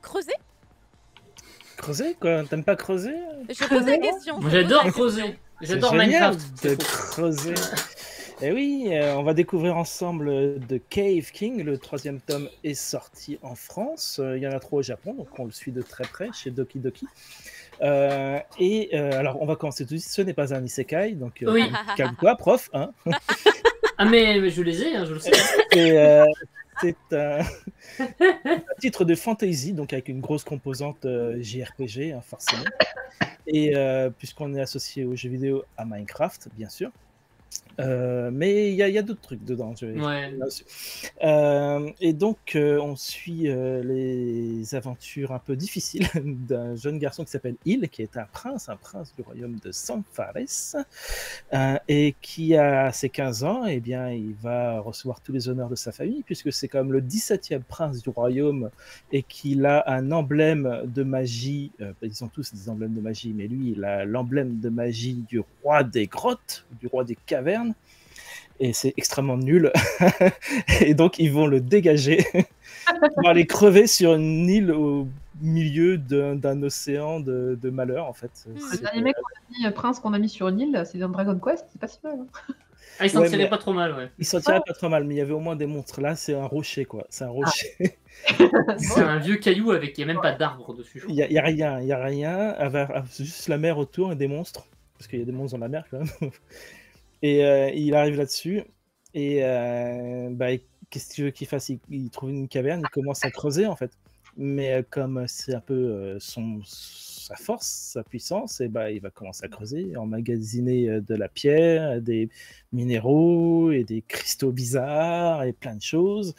Creuser. Creuser quoi? T'aimes pas creuser? Je pose la question. Moi j'adore creuser. J'adore Minecraft. De creuser. Et oui, on va découvrir ensemble The Cave King. Le 3e tome est sorti en France. Il y en a 3 au Japon, donc on le suit de très près chez Doki Doki. Alors, on va commencer tout de suite. Ce n'est pas un isekai, donc Oui. calme-toi, prof. Hein. Ah mais je les ai, hein, je le sais. C'est un titre de fantasy, donc avec une grosse composante JRPG, hein, forcément. Et puisqu'on est associé aux jeux vidéo à Minecraft, bien sûr. Mais il y a d'autres trucs dedans. Et donc, on suit les aventures un peu difficiles d'un jeune garçon qui s'appelle Il, qui est un prince du royaume de Sanfares, et qui, à ses 15 ans, eh bien, il va recevoir tous les honneurs de sa famille, puisque c'est comme le 17e prince du royaume, et qu'il a un emblème de magie. Ils ont tous des emblèmes de magie, mais lui, il a l'emblème de magie du roi des grottes, du roi des cavernes. Et c'est extrêmement nul. Et donc, ils vont le dégager pour aller crever sur une île au milieu d'un océan de malheur, en fait. Le dernier mec prince qu'on a mis sur une île, c'est dans Dragon Quest, c'est pas si mal. Hein. Ah, il s'en tirait pas trop mal, ouais. Il s'en tirait pas trop mal, mais il y avait au moins des monstres. Là, c'est un rocher, quoi. C'est un rocher. C'est un vieux caillou avec, il n'y a même pas d'arbre dessus. Il y a rien. C'est juste la mer autour et des monstres. Parce qu'il y a des monstres dans la mer, quand même. Et il arrive là-dessus, et qu'est-ce que tu veux qu'il fasse? Il trouve une caverne, il commence à creuser, en fait. Mais comme c'est un peu sa force, sa puissance, et il va commencer à creuser, emmagasiner de la pierre, des minéraux, et des cristaux bizarres, et plein de choses.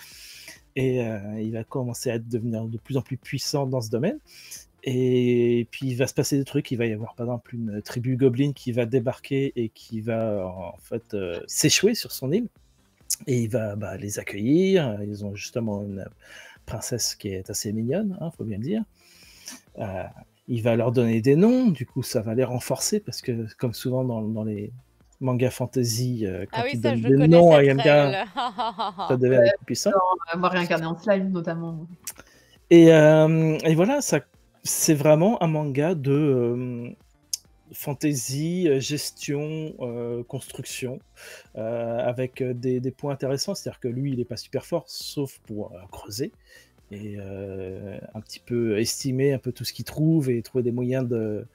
Et il va commencer à devenir de plus en plus puissant dans ce domaine. Et puis il va se passer des trucs, il va y avoir par exemple une tribu goblin qui va débarquer et qui va en fait s'échouer sur son île, et il va les accueillir. Ils ont justement une princesse qui est assez mignonne, faut bien le dire. Il va leur donner des noms, du coup ça va les renforcer, parce que comme souvent dans les mangas fantasy, quand ils donnent des noms à quelqu'un, ça devient plus puissant. On va réincarner en slime notamment. Et voilà, c'est vraiment un manga de fantasy, gestion, construction, avec des points intéressants. C'est-à-dire que lui, il n'est pas super fort, sauf pour creuser, et un petit peu estimer un peu tout ce qu'il trouve, et trouver des moyens de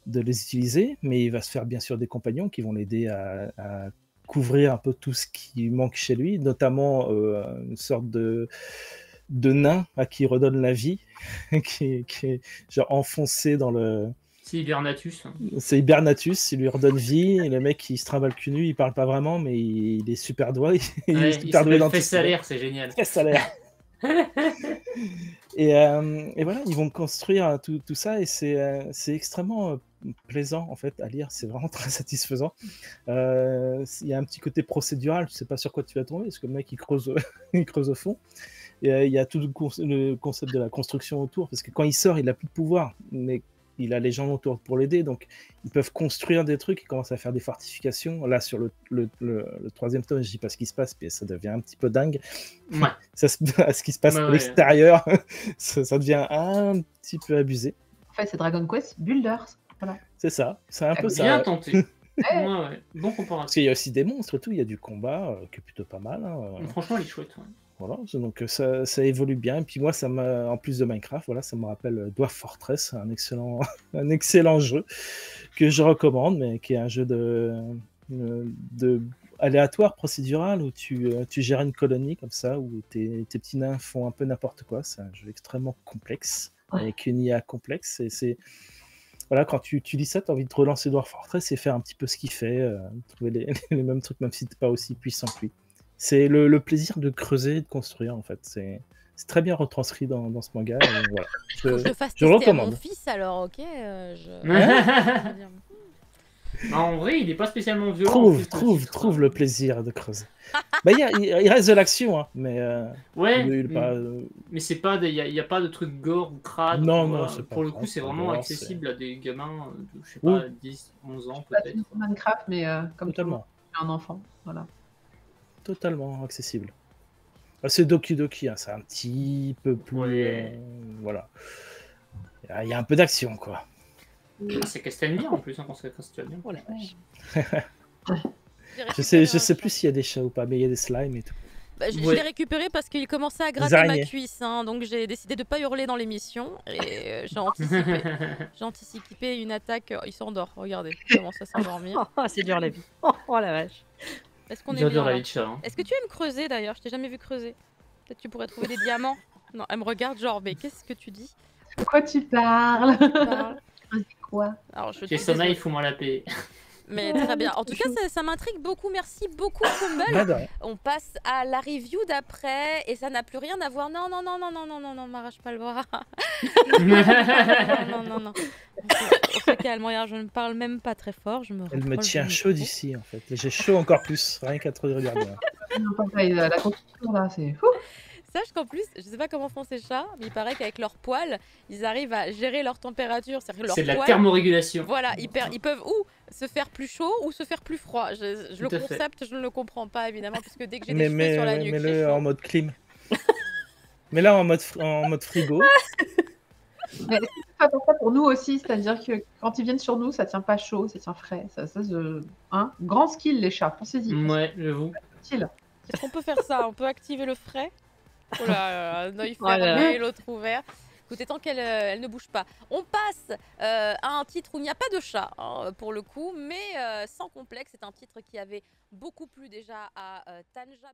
les utiliser. Mais il va se faire bien sûr des compagnons qui vont l'aider à couvrir un peu tout ce qui manque chez lui, notamment une sorte de nain à qui il redonne la vie, qui est genre enfoncé dans le... C'est Hibernatus. C'est Hibernatus, il lui redonne vie, et le mec il se trimballe cul nu, il parle pas vraiment, mais il est super doué. Il est super doué dans tout. Fait salaire, c'est génial. Fait salaire. Et voilà, ils vont construire tout ça, et c'est extrêmement plaisant en fait à lire, c'est vraiment très satisfaisant. Il y a un petit côté procédural, tu sais pas sur quoi tu vas tomber, parce que le mec il creuse, il creuse au fond. Il y a tout le concept de la construction autour, parce que quand il sort, il n'a plus de pouvoir, mais il a les gens autour pour l'aider, donc ils peuvent construire des trucs, ils commencent à faire des fortifications. Là, sur le 3e tome, je dis pas ce qui se passe, mais ça devient un petit peu dingue. Ouais. Ce qui se passe à l'extérieur, ça devient un petit peu abusé. En fait, c'est Dragon Quest Builders. Voilà. C'est ça, c'est un peu ça. Bien tenté. Ouais. Bon comparatif. Parce qu'il y a aussi des monstres et tout, il y a du combat qui est plutôt pas mal. Franchement, il est chouette. Ouais. Voilà, donc ça évolue bien. Et puis moi, en plus de Minecraft, voilà, ça me rappelle Dwarf Fortress, un excellent jeu que je recommande, mais qui est un jeu de aléatoire, procédural, où tu gères une colonie comme ça, où tes petits nains font un peu n'importe quoi. C'est un jeu extrêmement complexe, avec une IA complexe. Et voilà, quand tu lis ça, tu as envie de relancer Dwarf Fortress et faire un petit peu ce qu'il fait, trouver les mêmes trucs, même si tu n'es pas aussi puissant que lui. C'est le plaisir de creuser et de construire, en fait. C'est très bien retranscrit dans ce manga. Voilà. Je recommande. À mon fils, alors, ok. En vrai, il n'est pas spécialement violent. Trouve le plaisir de creuser. Il reste de l'action, hein, mais... mais c'est pas... Il n'y a pas de truc gore ou crade. Non, pour le coup, c'est vraiment accessible à des gamins de, je sais pas, 10, 11 ans, peut-être. Pas Minecraft, mais comme totalement. Un enfant, voilà. Totalement accessible. C'est Doki Doki, hein, c'est un petit peu plus... voilà. Il y a un peu d'action, quoi. C'est Castlevania en plus, hein, quand c'est Castlevania. Oh la vache. Je sais plus s'il y a des chats ou pas, mais il y a des slimes et tout. Bah, je l'ai récupéré parce qu'il commençait à gratter ma cuisse, hein, donc j'ai décidé de pas hurler dans l'émission et j'ai anticipé une attaque. Il s'endort, regardez, il commence à s'endormir. Oh, c'est dur la vie. Oh la vache. Est-ce qu'on est bien là? Hein. Est-ce que tu aimes creuser d'ailleurs? Je t'ai jamais vu creuser. Peut-être tu pourrais trouver des diamants. Non, elle me regarde genre, mais qu'est-ce que tu dis? De quoi tu parles? Quoi? Alors, j'ai sommeil, fous-moi la paix. Mais très bien. En tout cas, ça m'intrigue beaucoup. Merci beaucoup, Fumble. On passe à la review d'après et ça n'a plus rien à voir. Non, m'arrache pas le bras. non. On se calme. Regarde, je ne parle même pas très fort. Elle me tient chaud d'ici, en fait. J'ai chaud encore plus, rien qu'à trop regarder. La construction, là, c'est fou. Sache qu'en plus, je sais pas comment font ces chats, mais il paraît qu'avec leurs poils, ils arrivent à gérer leur température. C'est de la thermorégulation. Voilà, ils peuvent ou se faire plus chaud ou se faire plus froid. Je le concept, je ne le comprends pas évidemment, puisque dès que j'ai des cheveux sur la nuque, mets-le en mode clim. Mets-la en mode frigo. Mais c'est pas ça pour nous aussi, c'est-à-dire que quand ils viennent sur nous, ça tient pas chaud, ça tient frais. Grand skill les chats, pensez-y. Ouais, j'avoue. Est-ce qu'on peut faire ça? On peut activer le frais? Oh là, un œil fermé, l'autre ouvert. Écoutez, tant qu'elle ne bouge pas. On passe à un titre où il n'y a pas de chat, hein, pour le coup, mais sans complexe. C'est un titre qui avait beaucoup plu déjà à Tanja.